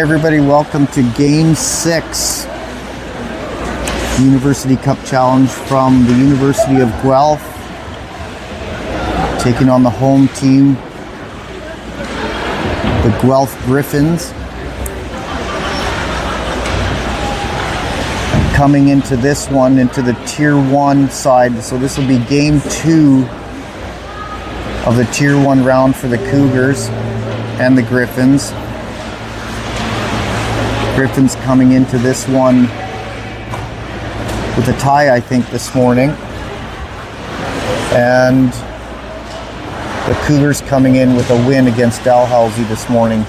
Everybody, welcome to Game 6 University Cup Challenge from the University of Guelph, taking on the home team, the Guelph Griffins. Coming into this one, into the Tier 1 side, so this will be Game 2 of the Tier 1 round for the Cougars and the Griffins. Griffins coming into this one with a tie, I think, this morning. And the Cougars coming in with a win against Dalhousie this morning.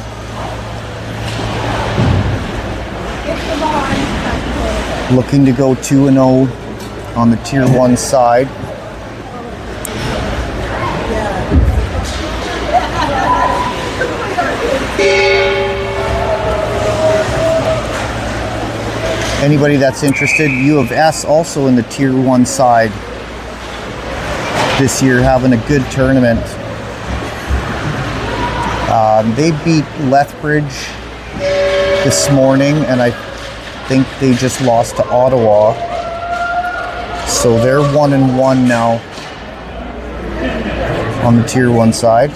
Looking to go 2-0 on the Tier 1 side. Anybody that's interested, U of S also in the Tier 1 side this year, having a good tournament. They beat Lethbridge this morning, and I think they just lost to Ottawa. So they're 1-1 now on the Tier 1 side.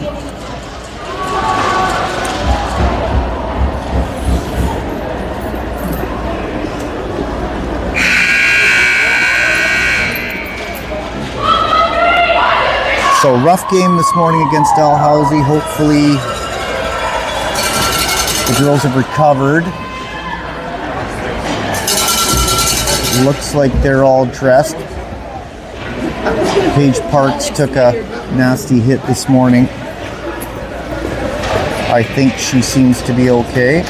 So rough game this morning against Dalhousie. Hopefully the girls have recovered. Looks like they're all dressed. Paige Parks took a nasty hit this morning. I think she seems to be okay.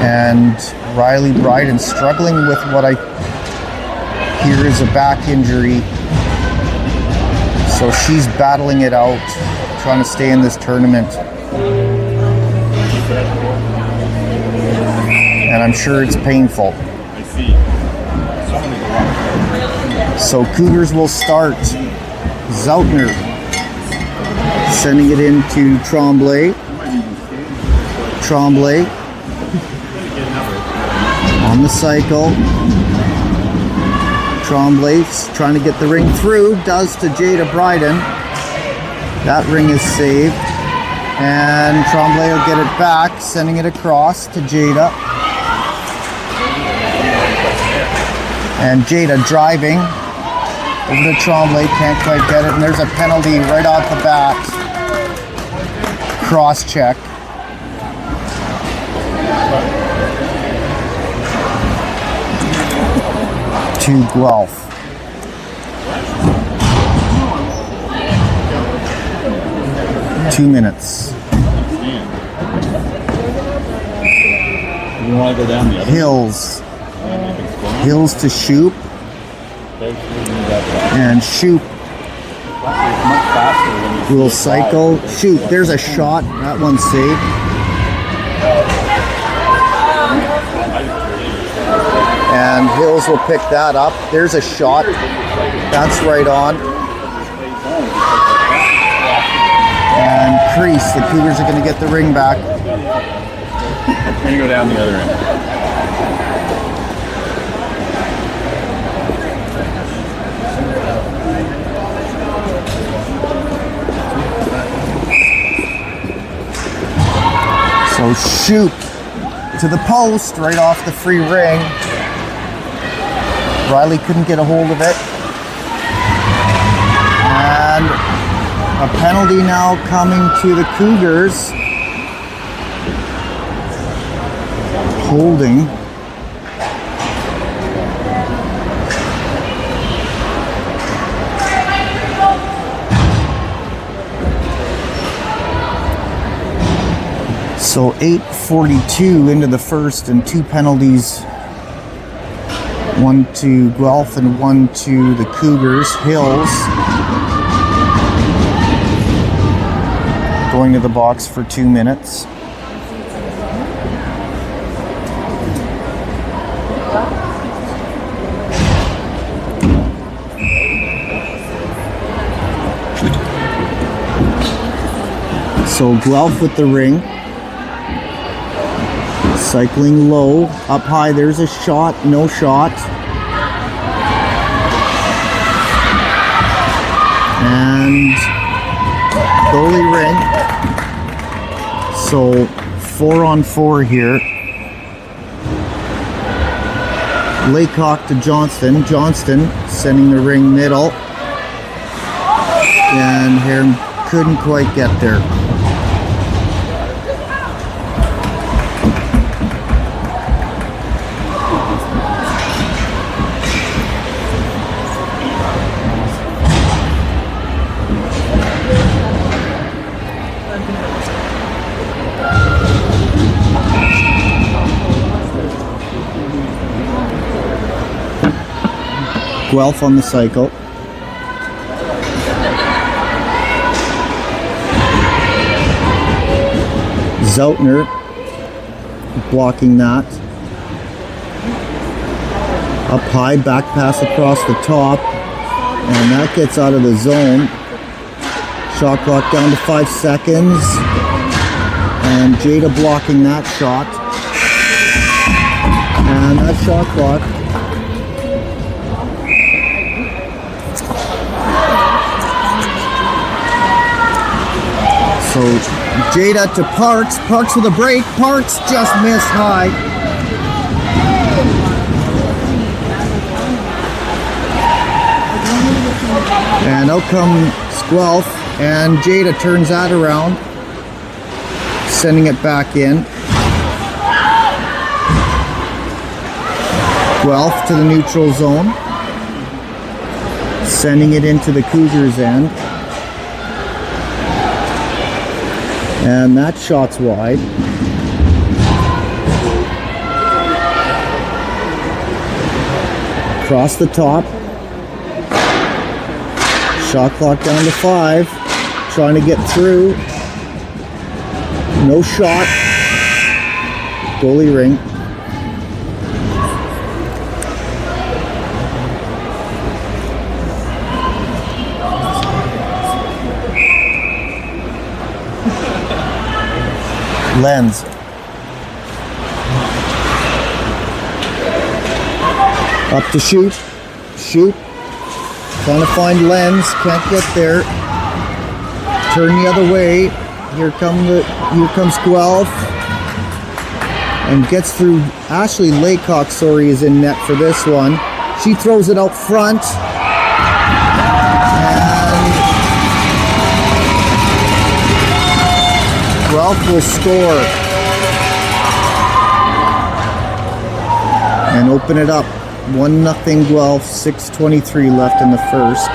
And Riley Bryden struggling with what I hear is a back injury. So she's battling it out, trying to stay in this tournament. And I'm sure it's painful. So Cougars will start. Zoutner sending it into Tremblay. Tremblay on the cycle. Tremblay's trying to get the ring through, does to Jada Bryden. That ring is saved. And Tremblay will get it back, sending it across to Jada. And Jada driving over to Tremblay, can't quite get it. And there's a penalty right off the bat. Cross check. To Guelph. Two minutes. You want to go down the other? Hills. Hills to Shoop. And Shoop will cycle. Shoot, there's a shot. That one's saved. And Hills will pick that up. There's a shot. That's right on. And crease. The Cougars are going to get the ring back. We're going to go down the other end. So shoot to the post right off the free ring. Riley couldn't get a hold of it. And a penalty now coming to the Cougars. Holding. So 8:42 into the first, and two penalties. One to Guelph and one to the Cougars. Hills going to the box for 2 minutes. So Guelph with the ring. Cycling low, up high, there's a shot, no shot. And goalie ring. So 4-on-4 here. Laycock to Johnston. Johnston sending the ring middle. And here couldn't quite get there. Guelph on the cycle. Zeltner blocking that. Up high, back pass across the top, and that gets out of the zone. Shot clock down to 5 seconds, and Jada blocking that shot. And that shot clock. So Jada to Parks. Parks with a break. Parks just missed high. And out comes Guelph, and Jada turns that around, sending it back in. Guelph to the neutral zone, sending it into the Cougars' end. And that shot's wide. Across the top. Shot clock down to 5. Trying to get through. No shot. Goalie ring. Lens. Up to shoot. Shoot. Trying to find Lens. Can't get there. Turn the other way. Here comes Guelph. And gets through. Ashley Laycock, sorry, is in net for this one. She throws it out front. Guelph will score and open it up. 1-0 Guelph, 6:23 left in the first.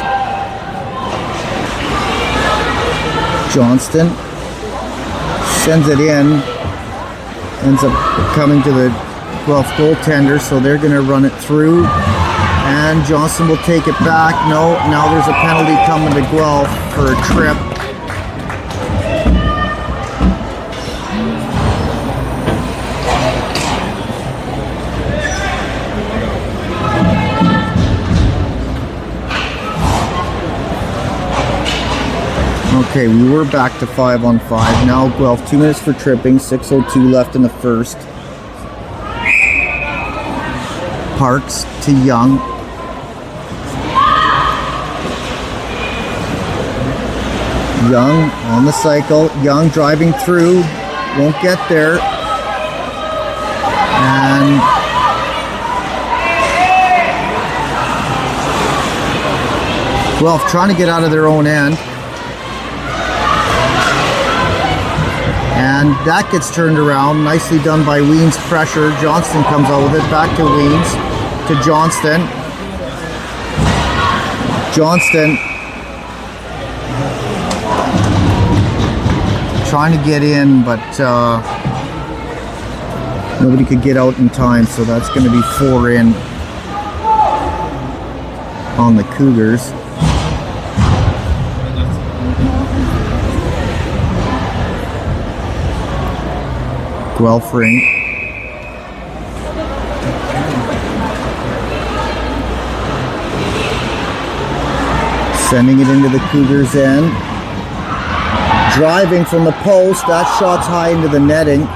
Johnston sends it in, ends up coming to the Guelph goaltender, so they're going to run it through. And Johnston will take it back. No, now there's a penalty coming to Guelph for a trip. Okay, we were back to 5-on-5. Now Guelph, 2 minutes for tripping, 6:02 left in the first. Parks to Young. Young on the cycle. Young driving through. Won't get there. And Guelph trying to get out of their own end. And that gets turned around. Nicely done by Weens. Pressure. Johnston comes out with it. Back to Weens. To Johnston. Johnston trying to get in, but nobody could get out in time, so that's going to be 4 in on the Cougars. Guelph ring. Sending it into the Cougars' end. Driving from the post, that shot's high into the netting.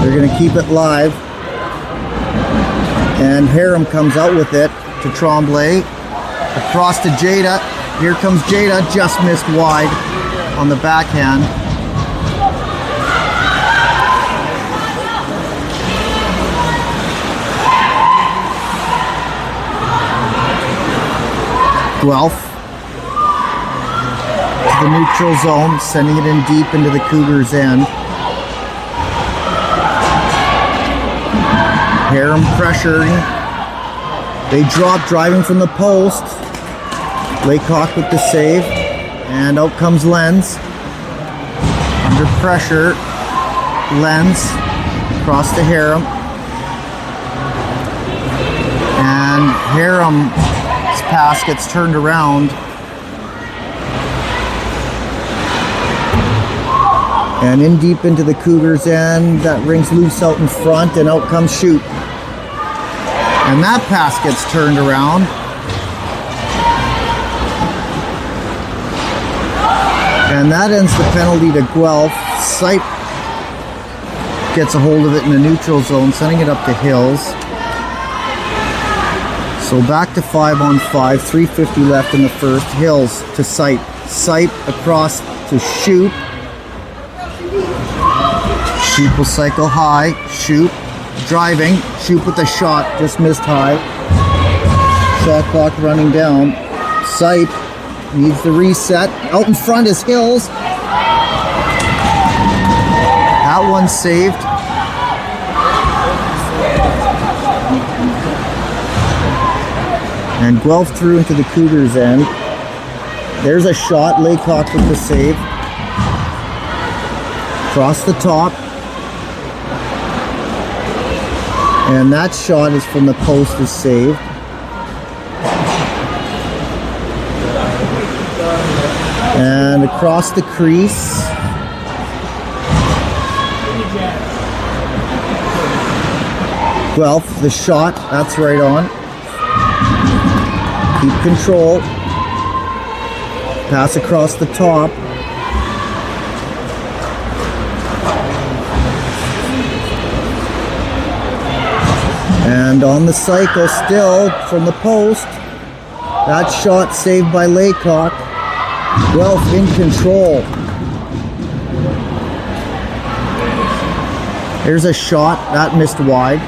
They're going to keep it live. And Harem comes out with it to Tremblay. Across to Jada. Here comes Jada, just missed wide on the backhand. Guelph to the neutral zone, sending it in deep into the Cougars' end. Harem pressuring. They drop, driving from the post. Laycock with the save. And out comes Lenz. Under pressure. Lenz across to Harem. And Harem's pass gets turned around. And in deep into the Cougars' end. That rings loose out in front, and out comes Shoot. And that pass gets turned around. And that ends the penalty to Guelph. Sipe gets a hold of it in the neutral zone, sending it up to Hills. So back to 5-on-5, 3:50 left in the first. Hills to Sipe. Sipe across to Shoot. Shoot will cycle high. Shoot driving. Shoot with a shot. Just missed high. Shot clock running down. Sipe needs the reset. Out in front is Hills. That one's saved. And Guelph through into the Cougars' end. There's a shot. Laycock with the save. Across the top. And that shot is from the post, is saved. And across the crease. Guelph, the shot, that's right on. Keep control. Pass across the top. And on the cycle still from the post. That shot saved by Laycock. Guelph in control. There's a shot. That missed wide.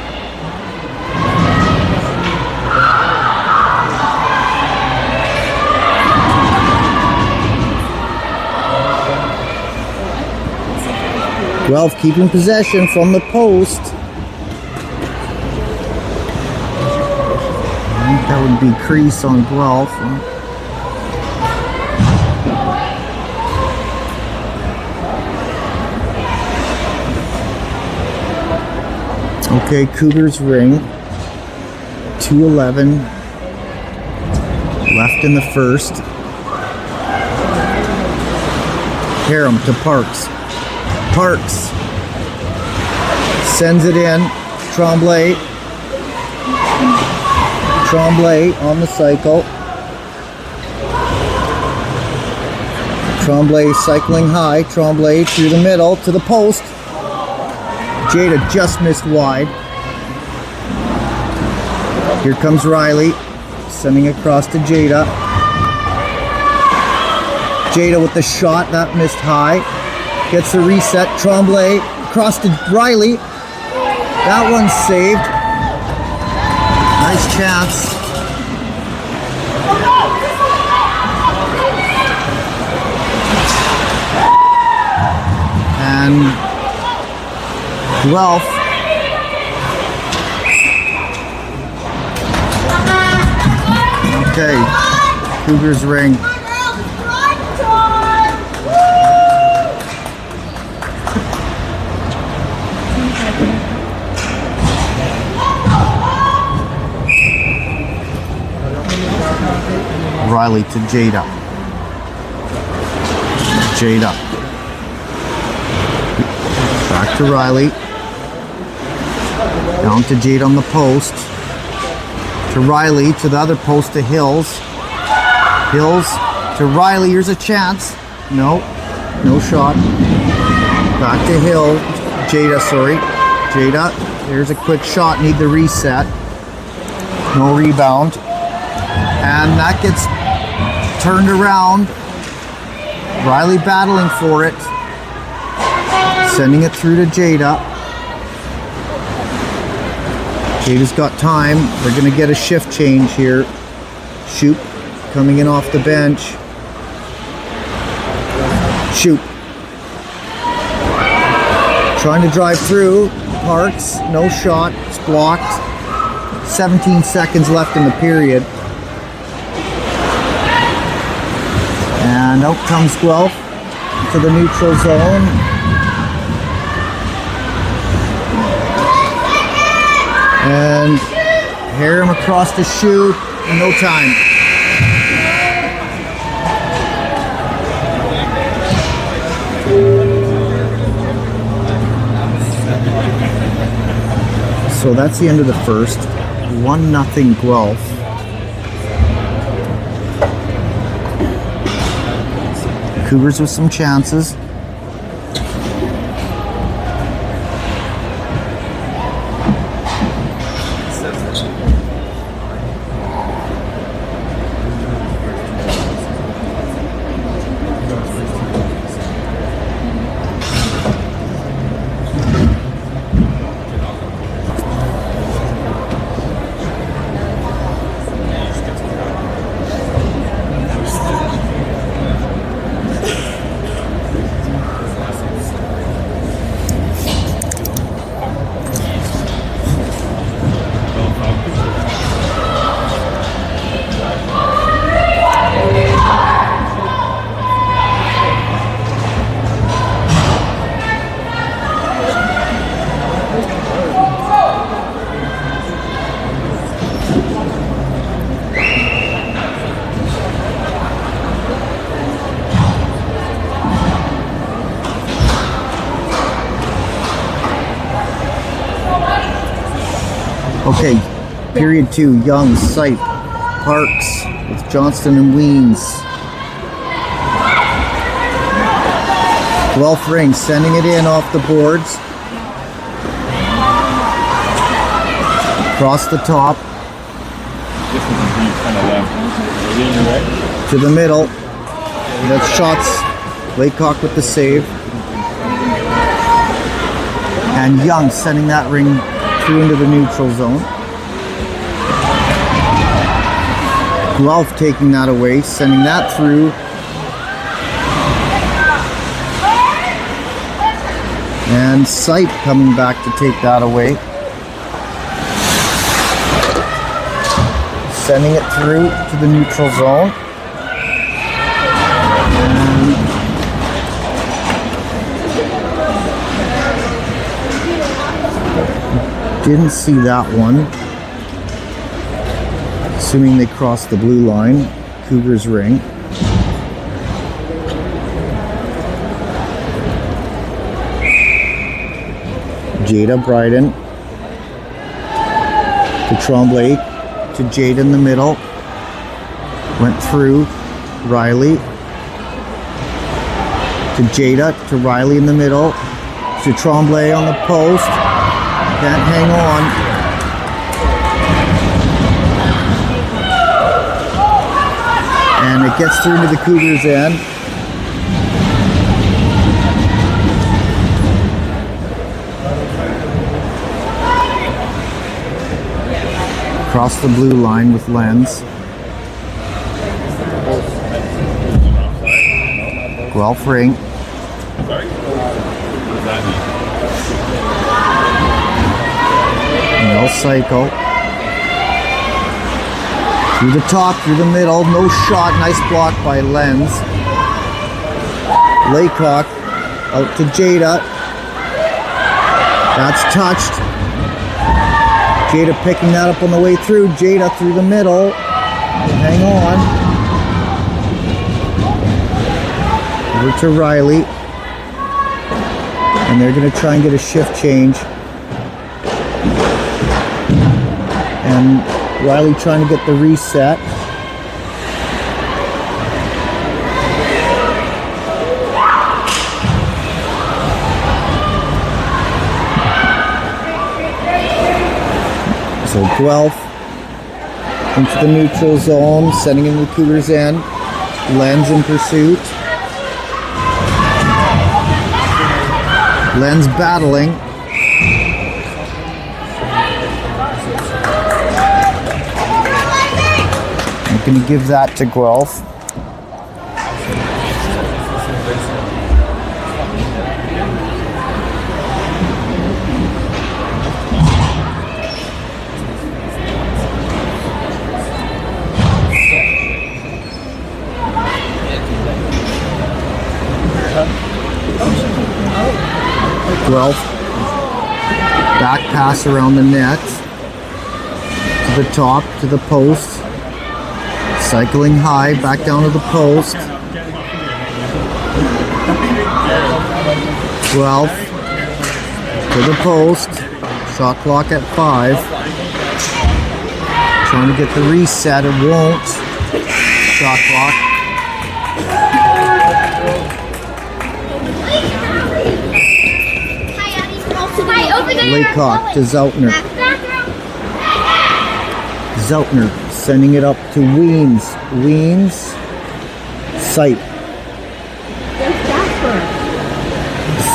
Guelph keeping possession from the post. I think that would be crease on Guelph. Okay, Cougars ring. 2:11 left in the first. Harem to Parks. Parks sends it in. Tremblay. Tremblay on the cycle. Tremblay cycling high. Tremblay through the middle to the post. Jada just missed wide. Here comes Riley, sending across to Jada. Jada with the shot, that missed high. Gets the reset. Tremblay across to Riley. That one's saved. Nice chance. And Guelph okay, Cougars ring. Riley to Jada. Jada. Back to Riley. Down to Jade on the post. To Riley, to the other post to Hills. Hills To Riley, here's a chance. No, no shot. Back to Hill. Jada, sorry. Jada, there's a quick shot. Need the reset. No rebound. And that gets turned around. Riley battling for it. Sending it through to Jada. Jada's got time. They're going to get a shift change here. Shoot coming in off the bench. Shoot. Trying to drive through. Parks. No shot. It's blocked. 17 seconds left in the period. And out comes Guelph to the neutral zone. And Harem across the shoot in no time. So that's the end of the first. 1-0 Guelph. Cougars with some chances. Okay, period 2, Young, Sipe, Parks with Johnston and Weens. Guelph Ring sending it in off the boards. Across the top. To the middle. That's shots. Laycock with the save. And Young sending that ring through into the neutral zone. Guelph taking that away, sending that through. And Sipe coming back to take that away. Sending it through to the neutral zone. Didn't see that one. Assuming they crossed the blue line. Cougars ring. Jada Bryden. To Tremblay. To Jada in the middle. Went through. Riley. To Jada. To Riley in the middle. To Tremblay on the post. Can't hang on. And it gets through to the Cougars end. Across the blue line with Lenz. Guelph ring. No cycle. Through the top, through the middle, no shot. Nice block by Lenz. Laycock out to Jada. That's touched. Jada picking that up on the way through. Jada through the middle. Hang on. Over to Riley. And they're going to try and get a shift change. And Riley trying to get the reset. So Guelph into the neutral zone, sending in the Cougars end. Lenz in pursuit. Lenz battling. I'm going to give that to Guelph. Guelph, back pass around the net, to the top, to the post, cycling high, back down to the post. Guelph, to the post, shot clock at 5. Trying to get the reset, it won't. Shot clock. Laycock to Zeltner. Zeltner sending it up to Weems. Weems. Sipe.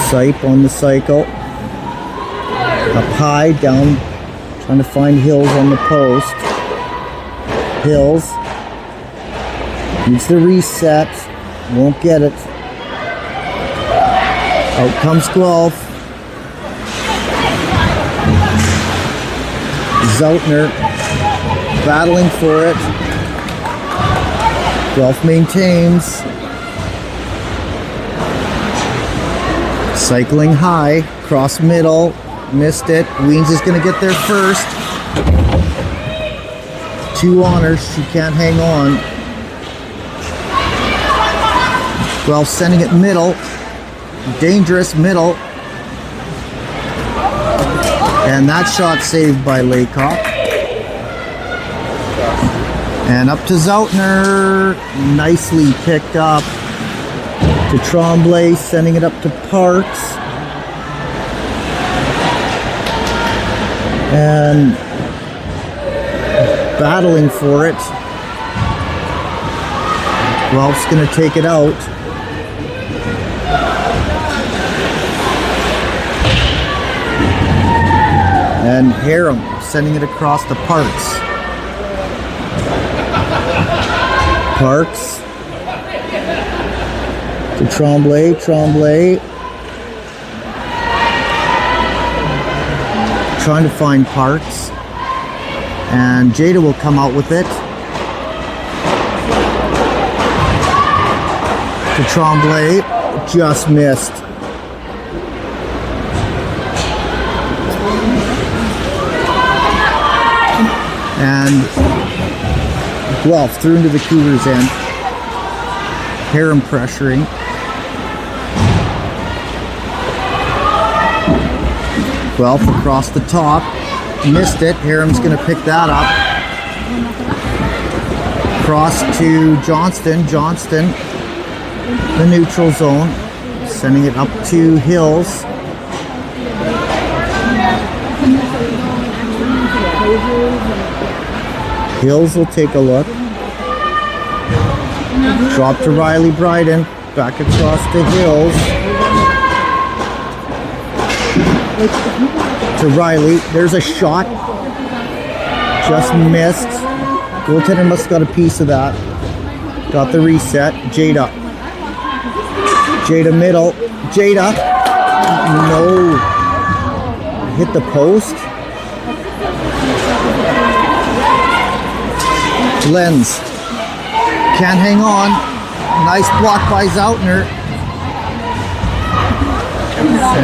Sipe on the cycle. Up high, down, trying to find Hills on the post. Hills. Needs the reset. Won't get it. Out comes Guelph. Zeltner battling for it. Guelph maintains. Cycling high, cross middle, missed it. Weems is going to get there first. 2 on her, she can't hang on. Guelph sending it middle. Dangerous middle. And that shot saved by Laycock. And up to Zeltner. Nicely picked up to Tremblay, sending it up to Parks. And battling for it. Guelph's going to take it out. And Harum sending it across to Parks. Parks to Tremblay. Tremblay trying to find Parks. And Jada will come out with it. To Tremblay. Just missed. And Guelph through into the Cougars end. Harum pressuring. Guelph across the top. Missed it. Harum's going to pick that up. Cross to Johnston. Johnston, the neutral zone. Sending it up to Hills. Hills will take a look. Drop to Riley Bryden. Back across to Hills. To Riley. There's a shot. Just missed. Goaltender must have got a piece of that. Got the reset. Jada. Jada middle. Jada. No. Hit the post. Lenz can't hang on. Nice block by Zeltner.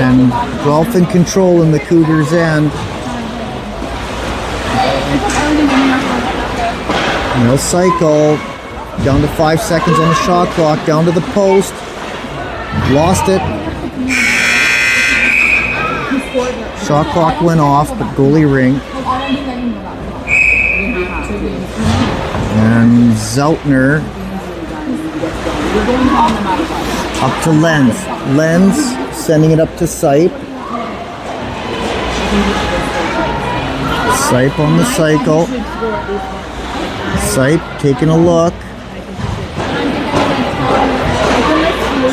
And Guelph in control in the Cougars end. No cycle. Down to 5 seconds on the shot clock. Down to the post. Lost it. Shot clock went off, but goalie ring. And Zeltner up to Lenz. Lenz sending it up to Sipe. Sipe on the cycle. Sipe taking a look.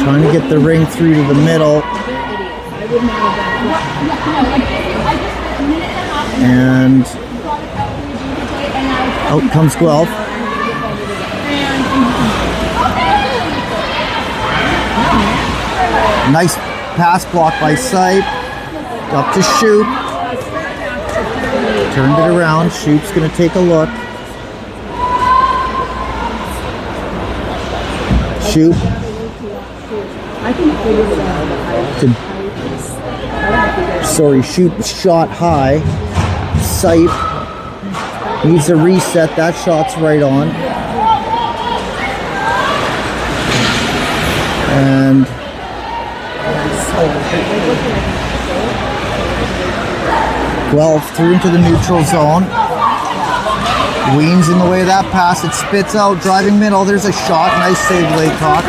Trying to get the ring through to the middle. And out comes Guelph. Nice pass block by Sipe. Up to Shoop. Turned it around. Shoop's going to take a look. Shoop. Shoop shot high. Sipe needs a reset. That shot's right on. And Guelph through into the neutral zone. Weens in the way of that pass. It spits out, driving middle. There's a shot. Nice save, Laycock.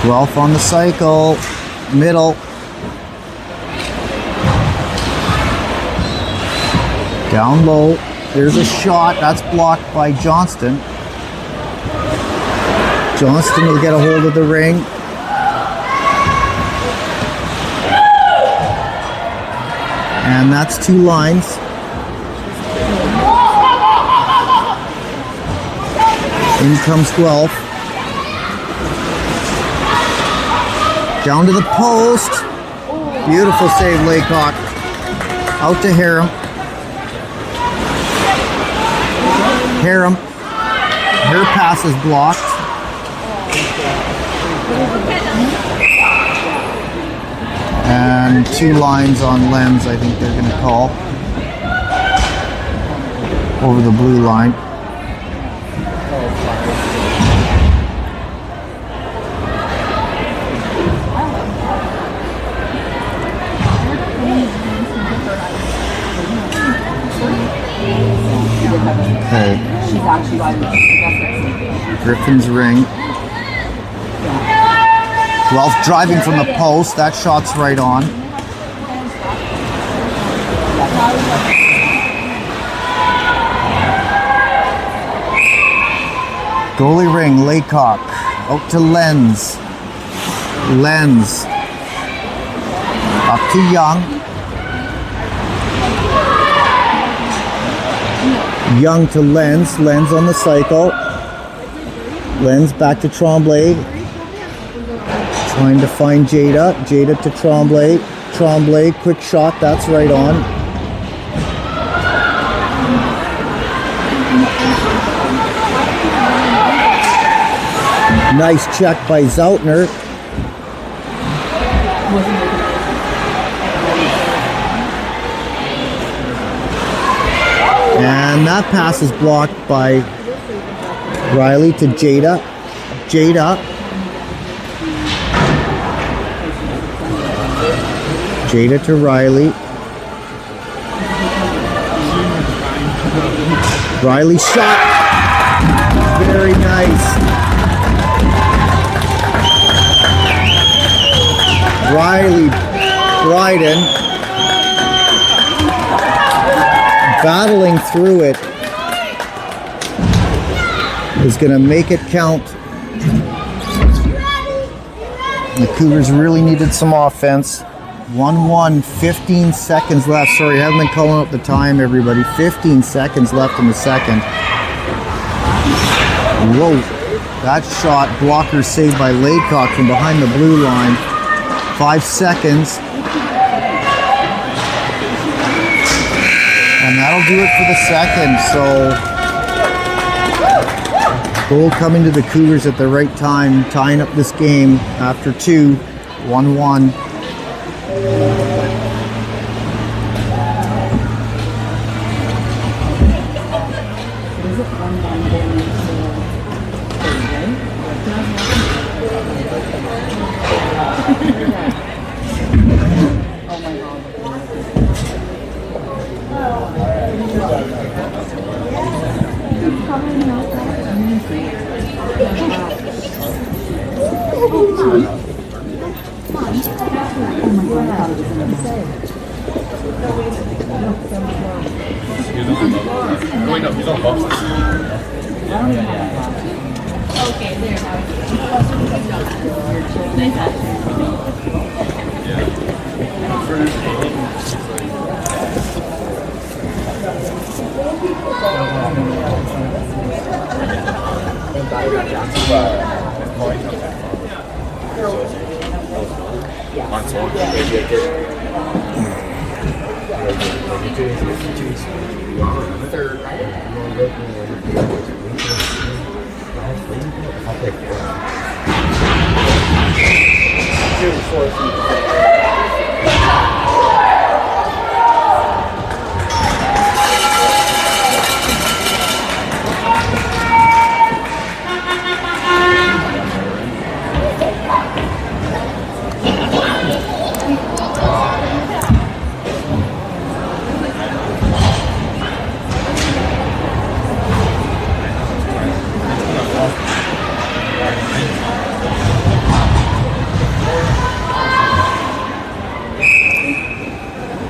Guelph on the cycle. Middle. Down low. There's a shot. That's blocked by Johnston. Johnston will get a hold of the ring. And that's 2 lines. In comes Guelph. Down to the post. Beautiful save, Laycock. Out to Harum. Her pass is blocked. And 2 lines on Lens, I think they're going to call. Over the blue line. Okay. Griffin's ring. Guelph driving from the post. That shot's right on. Goalie ring, Laycock. Out to Lens. Lens. Up to Young. Young to Lens. Lens on the cycle. Lens back to Tremblay. Trying to find Jada. Jada to Tremblay. Tremblay, quick shot. That's right on. Nice check by Zoutner. And that pass is blocked by Riley to Jada. Jada. Jada to Riley. Riley shot. Very nice. Riley Bryden battling through it is going to make it count. The Cougars really needed some offense. 1-1, 15 seconds left. Sorry, I haven't been calling up the time, everybody. 15 seconds left in the second. Whoa, that shot, blocker saved by Laycock from behind the blue line. 5 seconds. And that'll do it for the second. So, goal coming to the Cougars at the right time, tying up this game after 2, 1-1.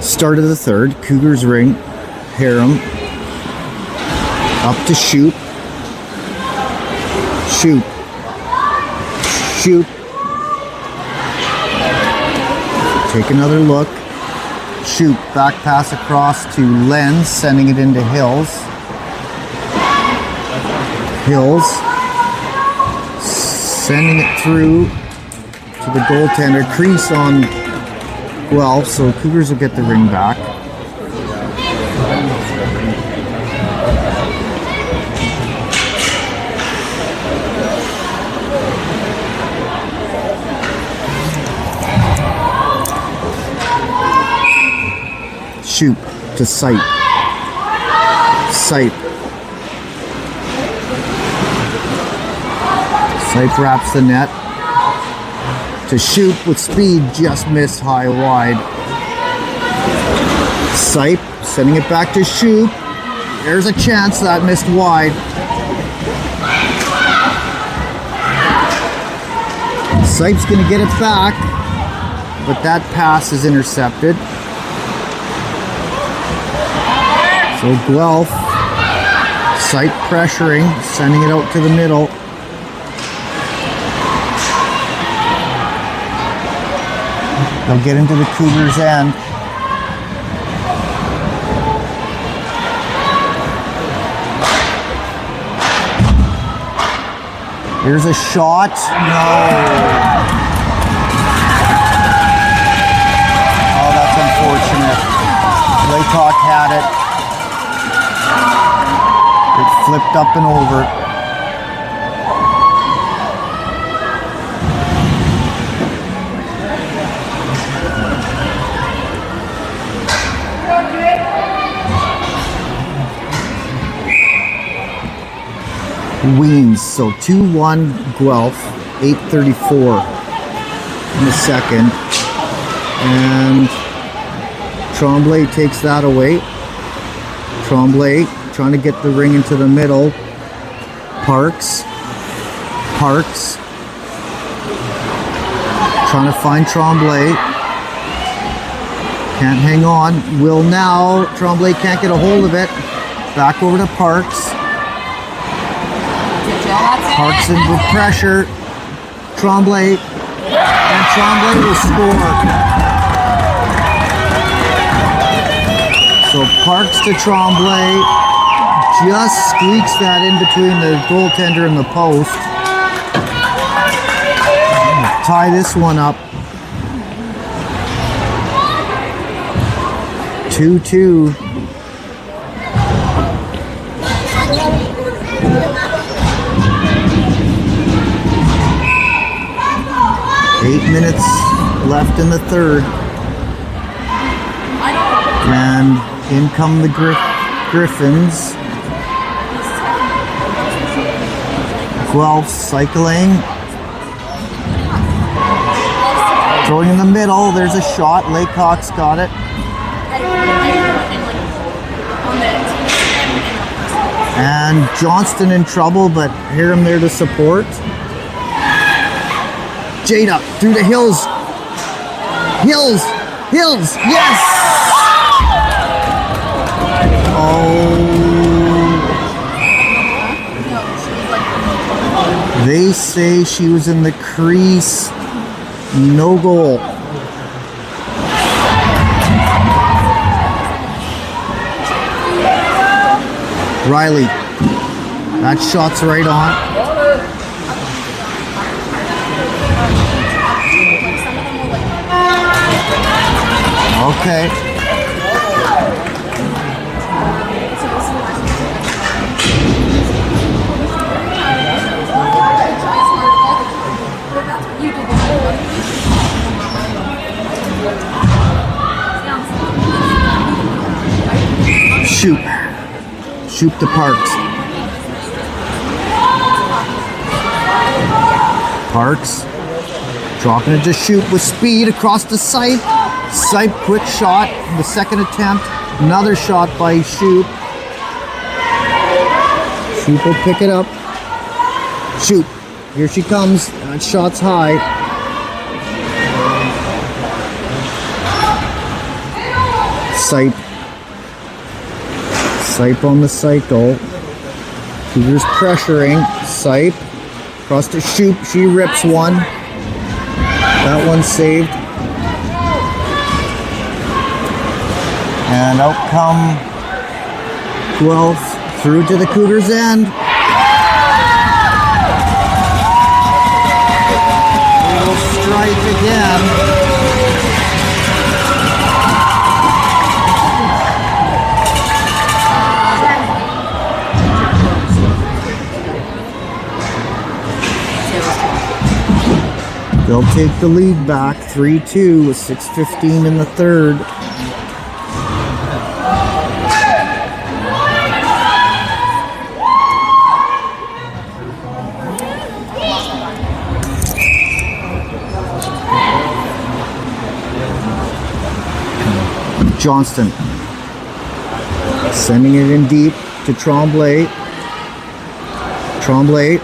Start of the third. Cougars ring. Harem. Up to shoot. Shoot. Shoot. Take another look. Shoot. Back pass across to Lenz, sending it into Hills. Hills. Sending it through to the goaltender. Crease on Guelph, so Cougars will get the ring back. Shoot to Sipe. Sipe. Sipe wraps the net. To shoot with speed, just missed high wide. Sipe sending it back to shoot. There's a chance that missed wide. Sipe's gonna get it back, but that pass is intercepted. So Guelph, Sipe pressuring, sending it out to the middle. They'll get into the Cougars' end. Here's a shot. No. Oh, that's unfortunate. Laycock had it. It flipped up and over. Weens, so 2-1 Guelph, 8:34 in the second, and Tremblay takes that away. Tremblay trying to get the ring into the middle. Parks trying to find Tremblay, can't hang on. Will now, Tremblay can't get a hold of it. Back over to Parks. Parks in with pressure. Tremblay. And Tremblay will score. So Parks to Tremblay. Just squeaks that in between the goaltender and the post. Tie this one up. 2-2. Eight minutes left in the third. And in come the Griffins. Guelph cycling. Throwing in the middle. There's a shot. Laycock's got it. And Johnston in trouble, but Harem there to support. Jada through the Hills. Hills, yes! Oh. They say she was in the crease. No goal. Riley. That shot's right on. Okay. Shoot. Shoot to Parks. Parks. Dropping it to shoot with speed across the sight. Sight, quick shot. The second attempt. Another shot by Shoot. Shoot will pick it up. Shoot. Here she comes. That shot's high. Sight. Sipe on the cycle. Cougars pressuring. Sipe. Across to Shoot. She rips one. That one's saved. And out come Guelph through to the Cougars' end. They will strike again. They'll take the lead back 3-2 with 6:15 in the third. Johnston sending it in deep to Tremblay. Tremblay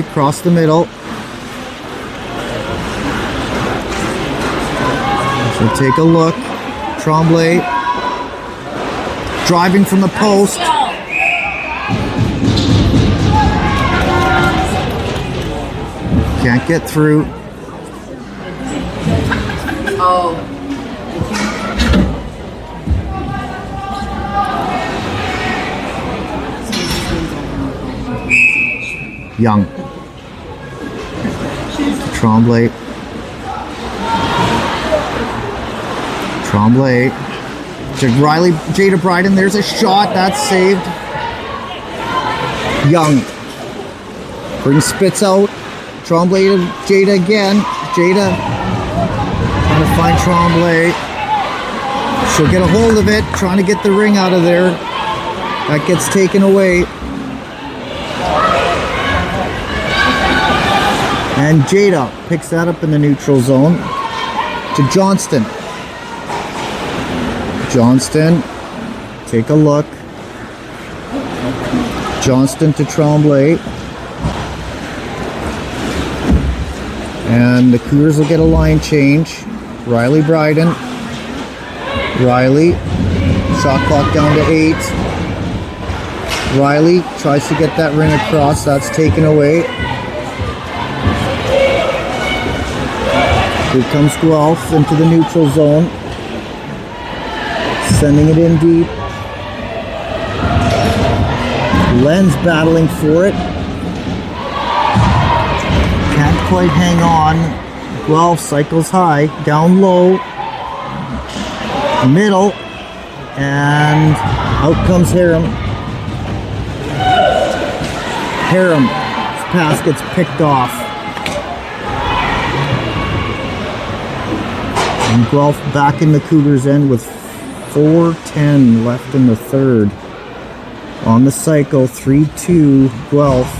across the middle. So take a look. Tremblay driving from the post. Can't get through. Oh. Young. Tremblay. To Riley, Jada Bryden, there's a shot, that's saved. Young. Brings Spitz out. Tremblay to Jada again. Jada trying to find Tremblay. She'll get a hold of it, trying to get the ring out of there. That gets taken away. And Jada picks that up in the neutral zone. To Johnston. Johnston, take a look. Johnston to Tremblay. And the Cougars will get a line change. Riley Bryden. Riley, shot clock down to 8. Riley tries to get that ring across, that's taken away. Here comes Guelph into the neutral zone. Sending it in deep. Len's battling for it. Can't quite hang on. Guelph cycles high, down low. Middle. And out comes Harum. Harum's pass gets picked off. And Guelph back in the Cougars' end with 4:10 left in the third. On the cycle, 3-2 Guelph.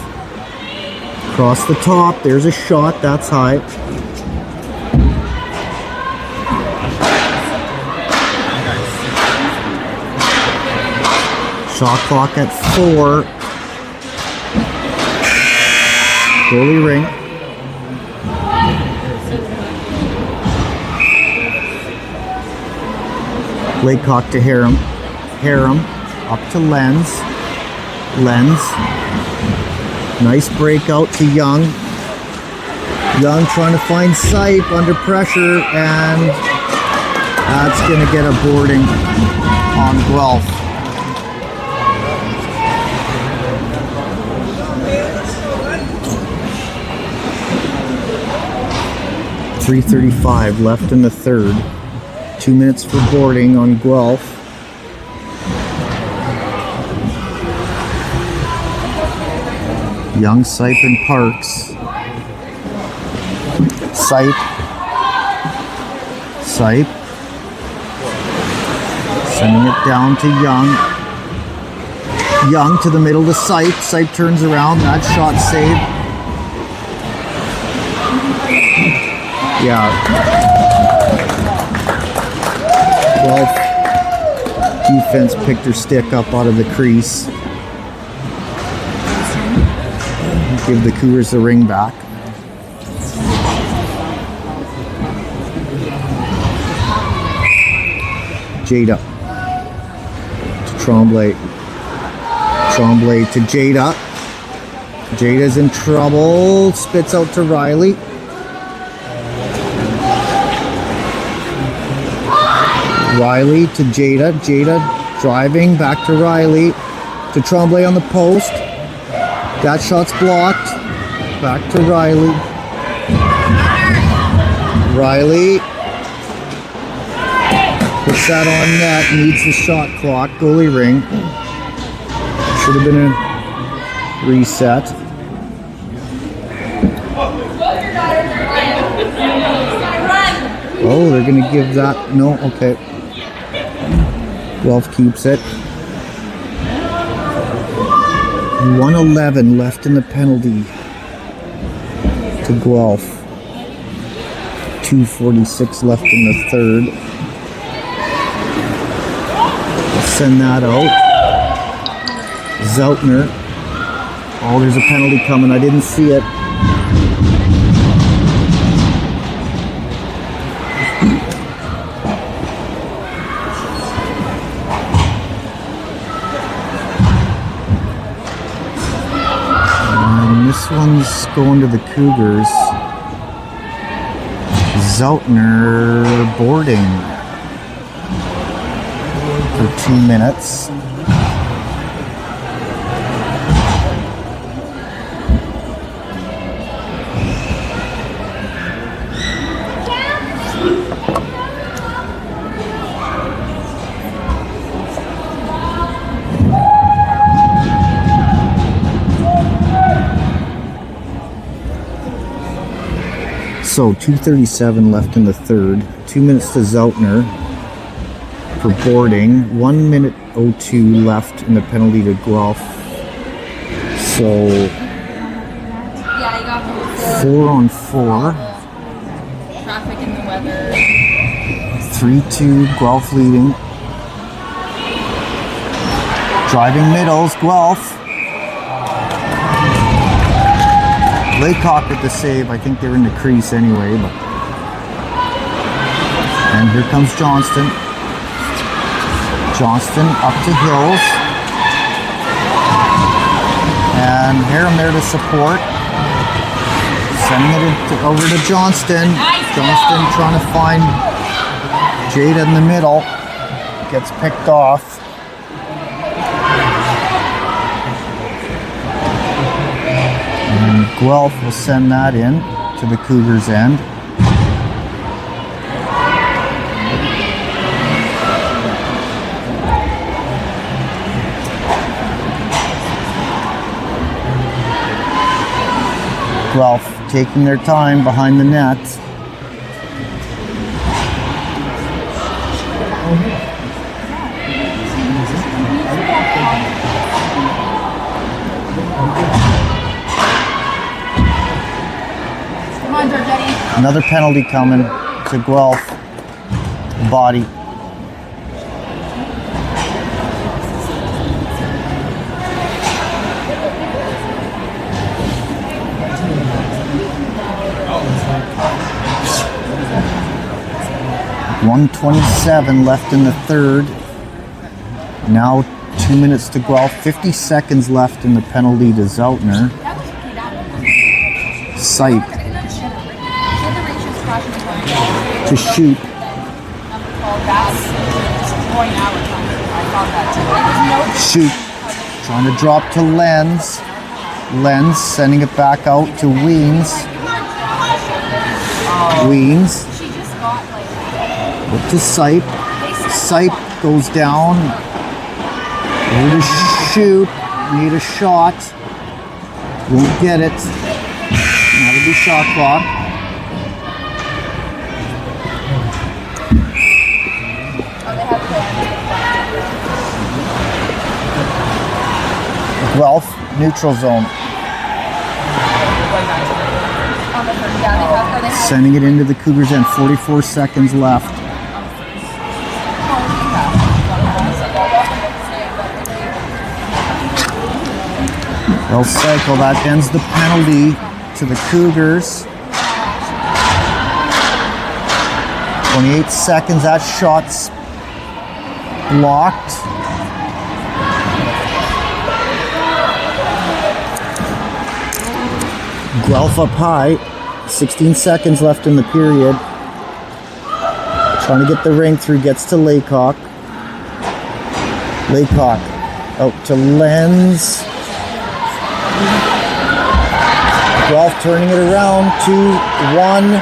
Across the top, there's a shot, that's high. Shot clock at 4. Goalie ring. Laycock to Harum. Harum up to Lenz. Lenz Nice breakout to Young. Young trying to find Sipe under pressure, and that's going to get a boarding on Guelph. .335 left in the third. 2 minutes for boarding on Guelph. Young, Sipe, and Parks. Sipe. Sending it down to Young. Young to the middle to Sipe. Sipe turns around. That shot saved. Yeah. Guelph defense picked her stick up out of the crease. Give the Cougars the ring back. Jada to Tremblay. Tremblay to Jada. Jada's in trouble. Spits out to Riley. Riley to Jada. Jada driving back to Riley. To Tremblay on the post. That shot's blocked. Back to Riley. Riley puts that on net. Needs the shot clock. Goalie ring. Should have been a reset. Oh, they're going to give that. No, okay. Guelph keeps it. 1:11 left in the penalty to Guelph. 2:46 left in the third. We'll send that out. Zeltner. Oh, there's a penalty coming. I didn't see it. This one's going to the Cougars. Zeltner boarding for 2 minutes. So 2:37 left in the third. 2 minutes to Zeltner for boarding. 1:02 left in the penalty to Guelph. So 4-on-4. Traffic and the weather. 3-2 Guelph leading. Driving middles, Guelph. Laycock with the save. I think they're in the crease anyway. But. And here comes Johnston. Johnston up to Hills. And Harum there to support. Sending it over to Johnston. Johnston trying to find Jada in the middle. Gets picked off. And Guelph will send that in to the Cougars' end. Guelph taking their time behind the net. Another penalty coming to Guelph. Body. .127 left in the third. Now 2 minutes to Guelph. 50 seconds left in the penalty to Zeltner. Sight to shoot. Shoot. Trying to drop to Lens. Lens sending it back out to Weens. Weens. Up to Sight. Sight goes down. Need a shoot. Need a shot. Won't get it. That'll be shot clock. Guelph, neutral zone. Sending it into the Cougars end. 44 seconds left. They'll cycle. That ends the penalty to the Cougars. 28 seconds. That shot's blocked. Guelph up high. 16 seconds left in the period. Trying to get the ring through. Gets to Laycock. Laycock out to Lens. Guelph turning it around. 2-1.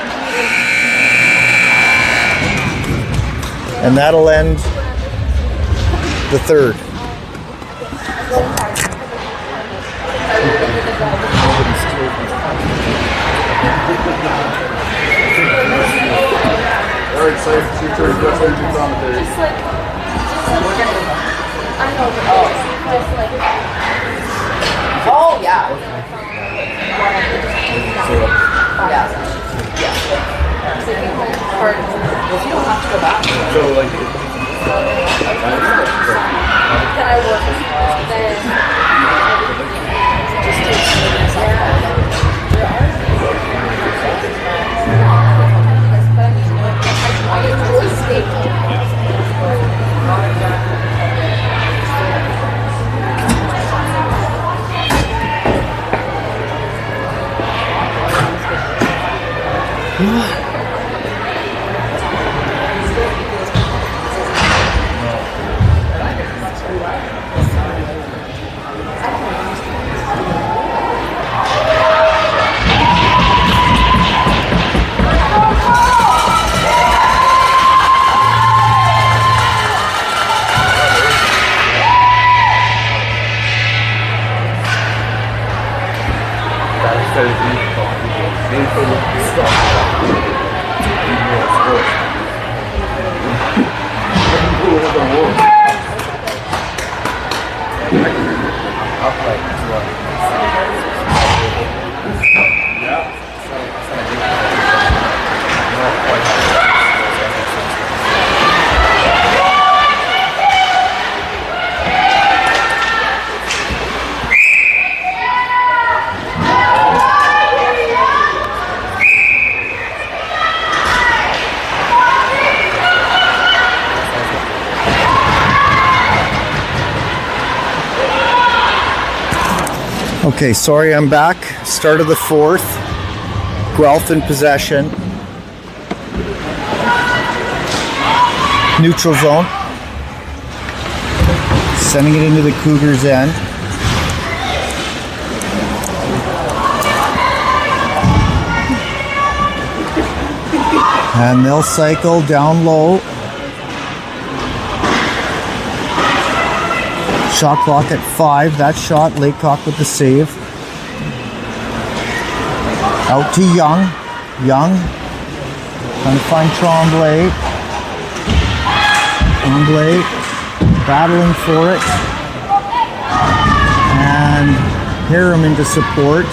And that'll end the third. All right, so it's your turn. Just like your commentary. Oh, yeah. You don't have to go back. So, like, Can I work then? Just Okay, sorry, I'm back. Start of the fourth. Guelph in possession. Neutral zone. Sending it into the Cougars' end. And they'll cycle down low. Shot clock at 5. That shot, Laycock with the save. Out to Young. Young trying to find Tremblay. Tremblay battling for it. And Harriman to support.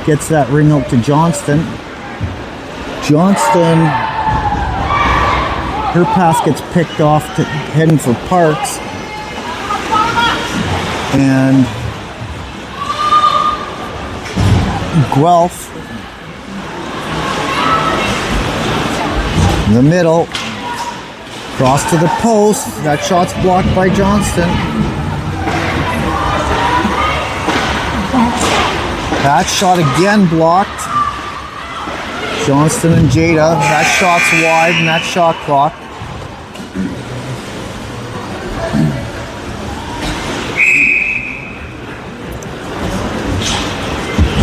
Gets that ring out to Johnston. Johnston, her pass gets picked off to heading for Parks. And Guelph in the middle, cross to the post. That shot's blocked by Johnston. That shot again blocked. Johnston and Jada. That shot's wide and that shot clock.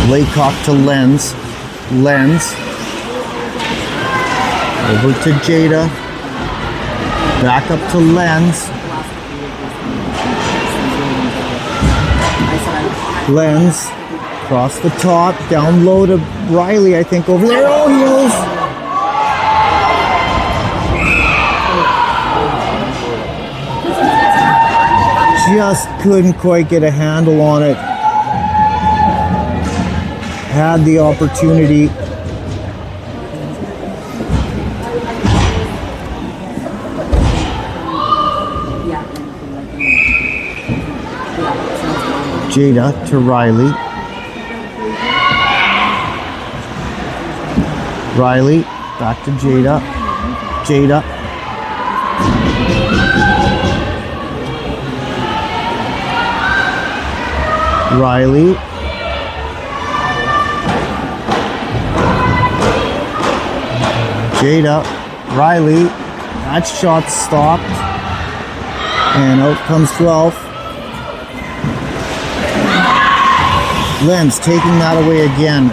Laycock to Lenz. Lenz. Over to Jada. Back up to Lenz. Lenz. Across the top. Down low to Riley, I think, over there. Oh, heels! Just couldn't quite get a handle on it. Had the opportunity. Jada to Riley. Riley back to Jada. Jada. Riley. Jada. Riley. That shot stopped. And out comes Guelph. Lenz taking that away again.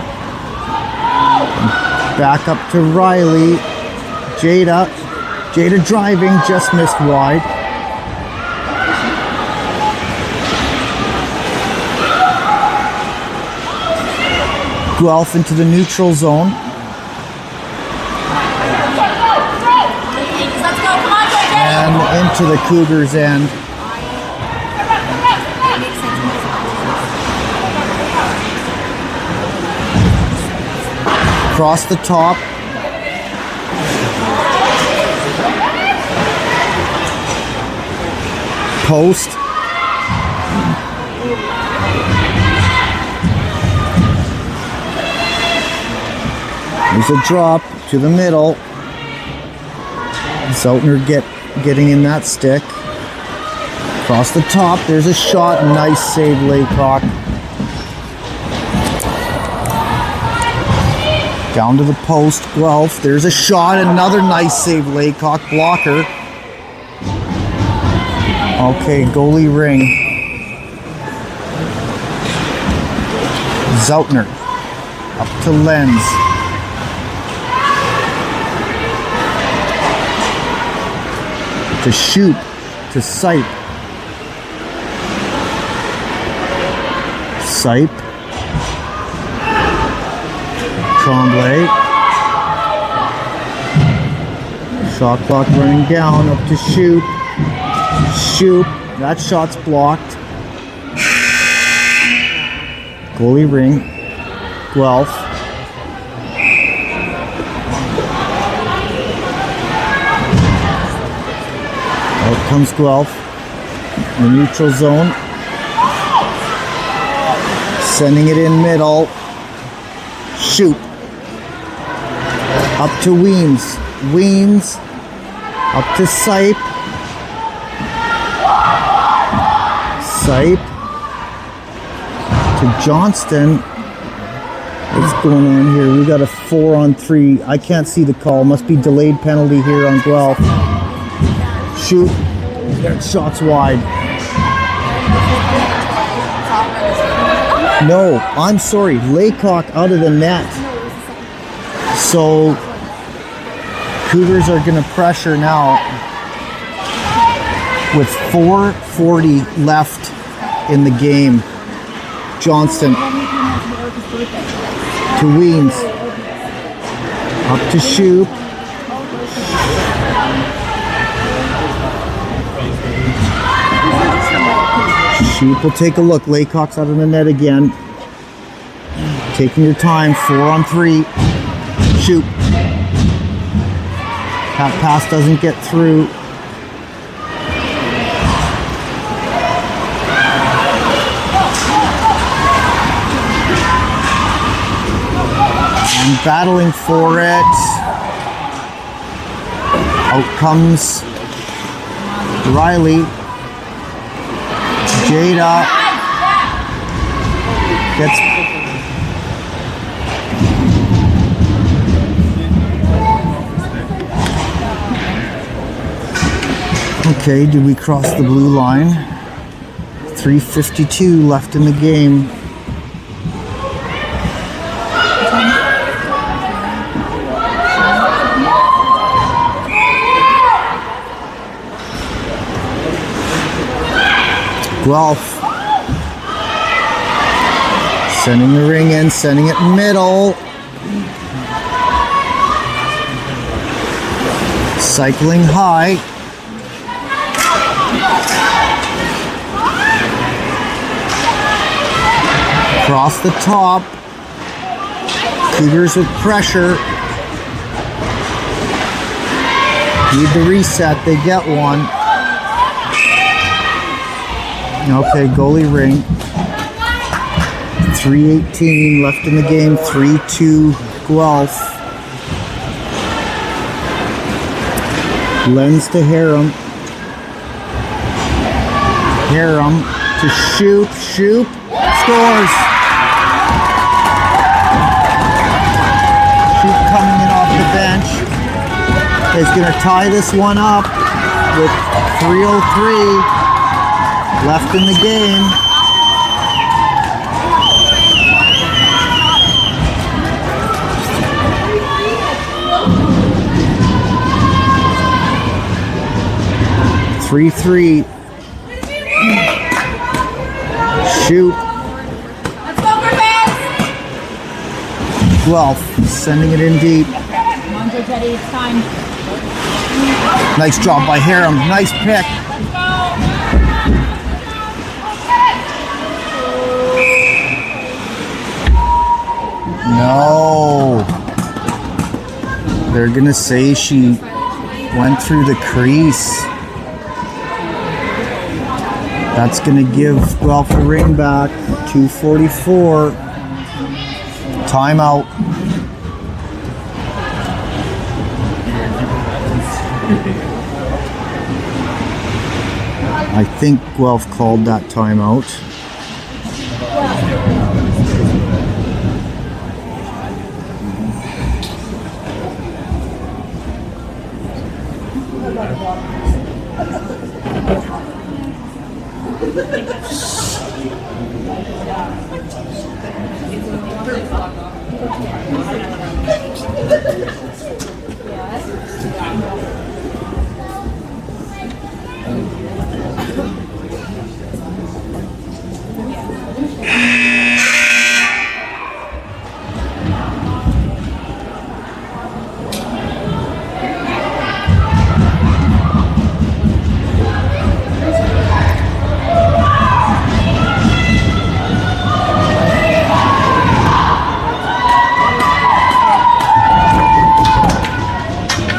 Back up to Riley. Jada. Jada driving, just missed wide. Guelph into the neutral zone. And into the Cougars' end. Across the top. Post. There's a drop to the middle. Zeltner getting in that stick. Across the top, there's a shot. Nice save, Laycock. Down to the post, Guelph. There's a shot. Another nice save, Laycock. Blocker. Okay, goalie ring. Zeltner. Up to Lenz. To shoot. To Sipe. Sipe. Tremblay. Shot clock running down, up to shoot. Shoot. That shot's blocked. Goalie ring. Guelph. Out comes Guelph. In the neutral zone. Sending it in middle. Shoot. Up to Weems. Weems. Up to Sipe. Sipe. To Johnston. What's going on here? We got a 4-on-3. I can't see the call. Must be delayed penalty here on Guelph. Shoot. That shot's wide. No, I'm sorry. Laycock out of the net. So Cougars are going to pressure now with 4:40 left in the game. Johnston to Weems. Up to Shoop. Shoop will take a look. Laycock's out of the net again. Taking your time. 4-on-3. Shoop. That pass doesn't get through. And battling for it. Out comes Riley. Jada Okay, did we cross the blue line? 3:52 left in the game. Guelph sending the ring in, sending it middle. Cycling high. Across the top. Cougars with pressure. Need the reset, they get one. Okay, goalie ring. 3:18 left in the game, 3-2 Guelph. Lens to Harum. Harum to Shoop. Shoop scores. Shoop coming in off the bench is going to tie this one up with 3:03 left in the game. Three. Shoot. Let's go, Griffins! Guelph sending it in deep. Come on, Teddy, it's time. Nice job by Harum. Nice pick. No. They're going to say she went through the crease. That's going to give Guelph the ring back. 2:44. Timeout. I think Guelph called that timeout.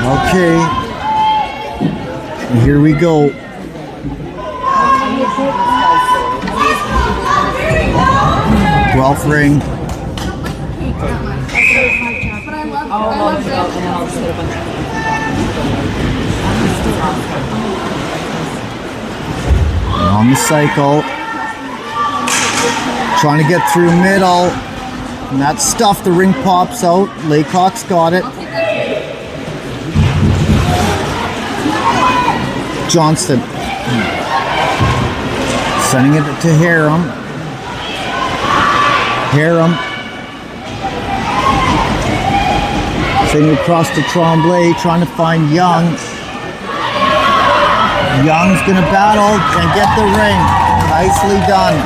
Okay, and here we go. Guelph ring. On the cycle. Trying to get through middle. And that stuff, the ring pops out. Laycock's got it. Johnston sending it to Harum. Sending it across to Tremblay, trying to find Young. Young's gonna battle and get the ring. Nicely done.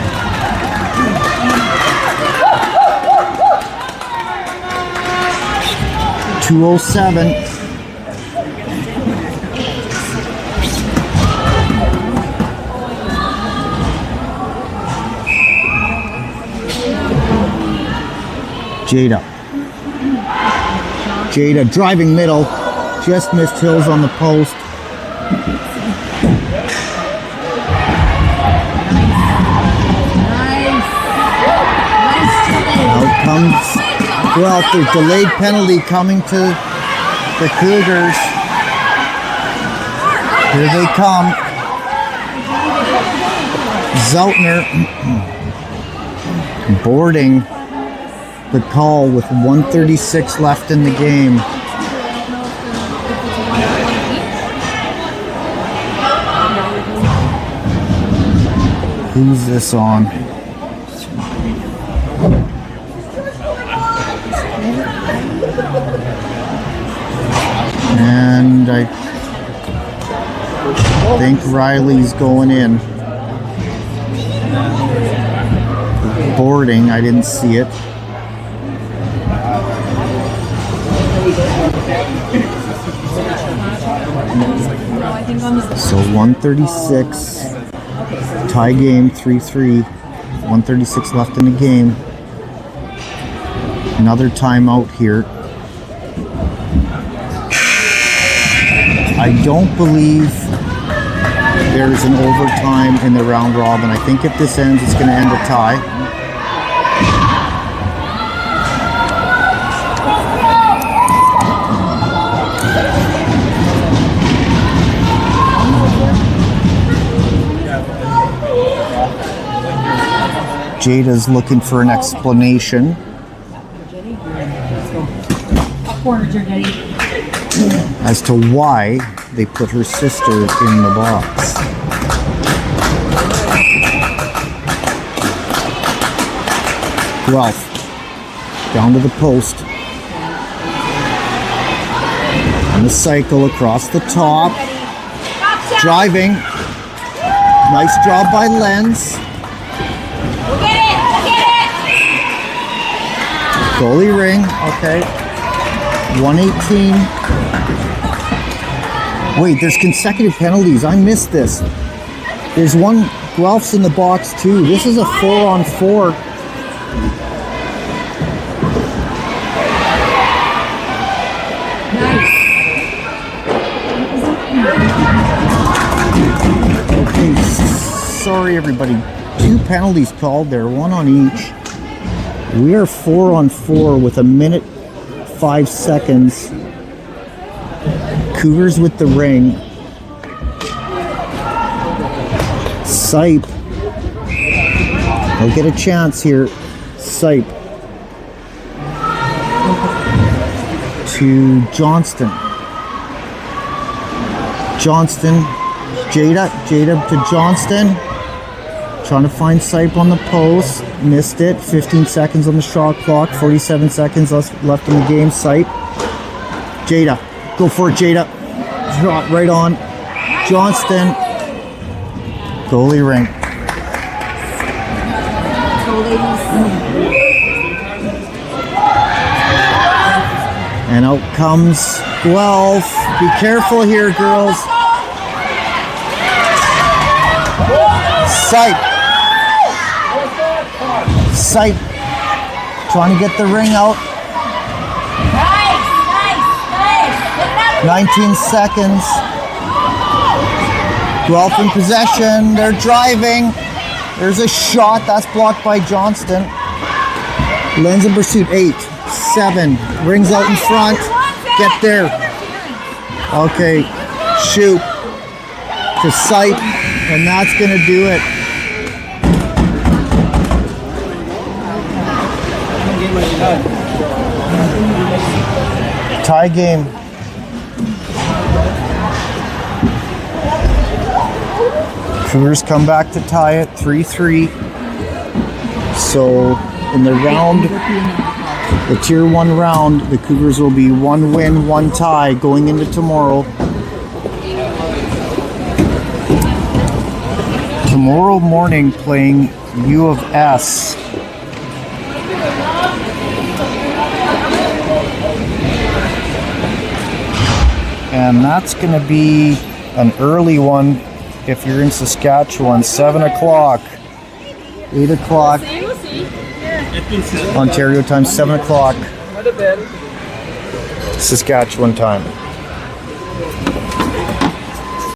.207. Jada driving middle, just missed Hills on the post. Out comes Guelph. There's delayed penalty coming to the Cougars. Here they come. Zeltner boarding the call with 1:36 left in the game. Who's this on? And I think Riley's going in. Boarding, I didn't see it. So 136, tie game, 3-3, 136 left in the game. Another timeout here. I don't believe there's an overtime in the round robin. I think if this ends, it's going to end a tie. Jada's looking for an explanation as to why they put her sister in the box. Guelph down to the post. On the cycle across the top. Driving. Nice job by Lenz. Goalie ring, okay. 118. Wait, there's consecutive penalties. I missed this. There's one, Guelph's in the box too. This is a 4-on-4. Okay, sorry everybody. 2 penalties called there, 1 on each. We are 4-on-4 with 1 minute 5 seconds. Cougars with the ring. Sipe. They'll get a chance here. Sipe. To Johnston. Johnston. Jada to Johnston. Trying to find Sipe on the post. Missed it. 15 seconds on the shot clock. 47 seconds left in the game. Sipe. Jada. Go for it, Jada. Shot right on. Johnston. Goalie ring. And out comes Guelph. Be careful here, girls. Sipe. Sipe. Trying to get the ring out. 19 seconds. Guelph in possession. They're driving. There's a shot. That's blocked by Johnston. Lenz in pursuit. 8, 7. Rings out in front. Get there. Okay. Shoot. To Sipe. And that's going to do it. Tie game. Cougars come back to tie it 3-3. So in the round, the tier 1 round, the Cougars will be 1 win, 1 tie going into tomorrow. Tomorrow morning playing U of S. And that's going to be an early one if you're in Saskatchewan. 7 o'clock, 8 o'clock, Ontario time, 7 o'clock, Saskatchewan time.